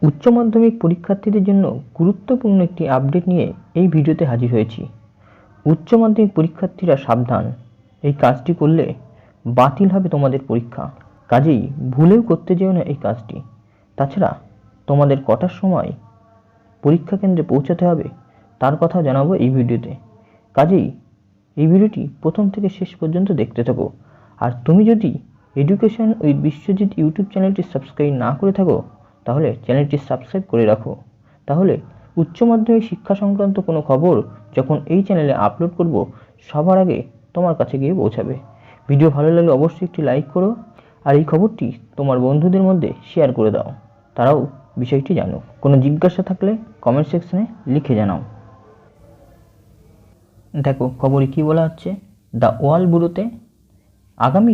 উচ্চ মাধ্যমিক পরীক্ষার্থীদের জন্য গুরুত্বপূর্ণ একটি আপডেট নিয়ে এই ভিডিওতে হাজির হয়েছি। উচ্চ মাধ্যমিক পরীক্ষার্থীরা সাবধান, এই কাজটি করলে বাতিল হবে তোমাদের পরীক্ষা। কাজেই ভুলেও করতে যেও না এই কাজটি। তাছাড়া তোমাদের কটার সময় পরীক্ষা কেন্দ্রে পৌঁছাতে হবে তার কথাও জানাবো এই ভিডিওতে। কাজেই এই ভিডিওটি প্রথম থেকে শেষ পর্যন্ত দেখতে থাকো। আর তুমি যদি এডুকেশন উইথ বিশ্বজিৎ ইউটিউব চ্যানেলটি সাবস্ক্রাইব না করে থাকো তাহলে চ্যানেলটি সাবস্ক্রাইব করে রাখো। তাহলে উচ্চ মাধ্যমিক শিক্ষা সংক্রান্ত কোনো খবর যখন এই চ্যানেলে আপলোড করব সবার আগে তোমার কাছে গিয়ে পৌঁছাবে। ভিডিও ভালো লাগলে অবশ্যই একটি লাইক করো আর এই খবরটি তোমার বন্ধুদের মধ্যে শেয়ার করে দাও, তারাও বিষয়টি জানুক। কোনো জিজ্ঞাসা থাকলে কমেন্ট সেকশনে লিখে জানাও। দেখো খবরে কি বলা হচ্ছে। দ্য ওয়ার্ল্ড ব্যুরোতে আগামী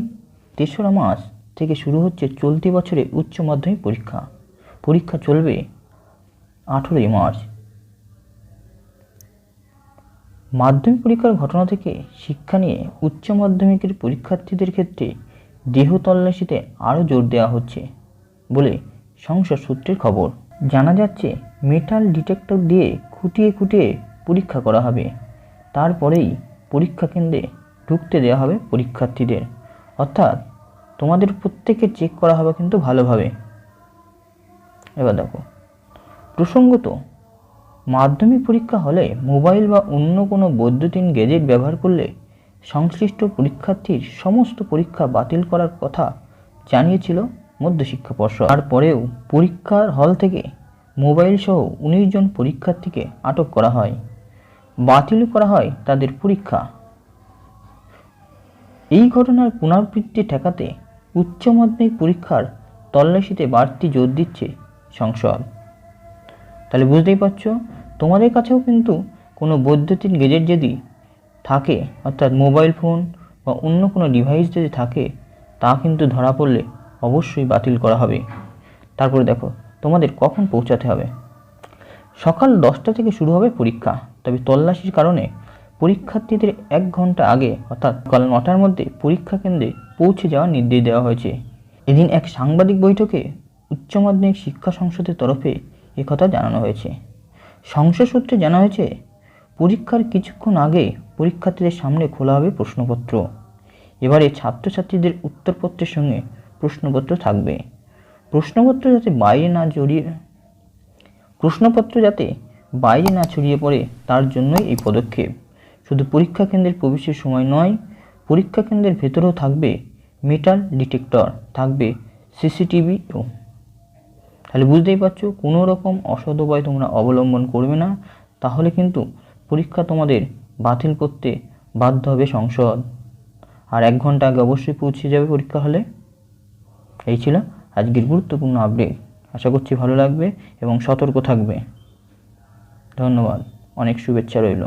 ৩রা মার্চ থেকে শুরু হচ্ছে চলতি বছরে উচ্চ মাধ্যমিক পরীক্ষা। পরীক্ষা চলবে 18ই মার্চ। মাধ্যমিক পরীক্ষার ঘটনা থেকে শিক্ষা নিয়ে উচ্চ মাধ্যমিকের পরীক্ষার্থীদের ক্ষেত্রে দেহ তল্লাশিতে আরও জোর দেওয়া হচ্ছে বলে সংসদ সূত্রের খবর। জানা যাচ্ছে মেটাল ডিটেক্টর দিয়ে খুঁটিয়ে খুঁটিয়ে পরীক্ষা করা হবে, তারপরেই পরীক্ষা কেন্দ্রে ঢুকতে দেওয়া হবে পরীক্ষার্থীদের। অর্থাৎ তোমাদের প্রত্যেকে চেক করা হবে কিন্তু ভালোভাবে। এবার দেখো, প্রসঙ্গত মাধ্যমিক পরীক্ষা হলে মোবাইল বা অন্য কোনো বৈদ্যুতিন গ্যাজেট ব্যবহার করলে সংশ্লিষ্ট পরীক্ষার্থীর সমস্ত পরীক্ষা বাতিল করার কথা জানিয়েছিল মধ্যশিক্ষা পর্ষদ। তারপরেও পরীক্ষার হল থেকে মোবাইল সহ 19 জন পরীক্ষার্থীকে আটক করা হয়, বাতিল করা হয় তাদের পরীক্ষা। এই ঘটনার পুনরাবৃত্তি ঠেকাতে উচ্চ মাধ্যমিক পরীক্ষার তল্লাশিতে বাড়তি জোর দিচ্ছে সংসদ। তাহলে বুঝতেই পারছো, তোমাদের কাছেও কিন্তু কোনো বৈদ্যুতিন গ্যাজেট যদি থাকে, অর্থাৎ মোবাইল ফোন বা অন্য কোনো ডিভাইস যদি থাকে, তা কিন্তু ধরা পড়লে অবশ্যই বাতিল করা হবে। তারপরে দেখো তোমাদের কখন পৌঁছাতে হবে। সকাল 10টা থেকে শুরু হবে পরীক্ষা, তবে তল্লাশির কারণে পরীক্ষার্থীদের 1 ঘন্টা আগে অর্থাৎ সকাল 9টার মধ্যে পরীক্ষা কেন্দ্রে পৌঁছে যাওয়ার নির্দেশ দেওয়া হয়েছে। এদিন এক সাংবাদিক বৈঠকে উচ্চ মাধ্যমিক শিক্ষা সংসদের তরফে একথা জানানো হয়েছে। সংসদ সূত্রে জানা হয়েছে পরীক্ষার কিছুক্ষণ আগে পরীক্ষার্থীদের সামনে খোলা হবে প্রশ্নপত্র। এবারে ছাত্রছাত্রীদের উত্তরপত্রের সঙ্গে প্রশ্নপত্র থাকবে। প্রশ্নপত্র যাতে বাইরে না ছড়িয়ে পড়ে তার জন্যই এই পদক্ষেপ। শুধু পরীক্ষা কেন্দ্রের প্রবেশের সময় নয়, পরীক্ষা কেন্দ্রের ভেতরেও থাকবে মেটাল ডিটেক্টর, থাকবে সিসিটিভিও। তাহলে বুঝতেই পারছো, কোনো রকম অসৎ উপায় তোমরা অবলম্বন করবে না, তাহলে কিন্তু পরীক্ষা তোমাদের বাতিল করতে বাধ্য হবে সংসদ। আর 1 ঘন্টা আগে অবশ্যই পৌঁছে যাবে পরীক্ষা হলে। এই ছিল আজকের গুরুত্বপূর্ণ আপডেট। আশা করছি ভালো লাগবে এবং সতর্ক থাকবে। ধন্যবাদ, অনেক শুভেচ্ছা রইল।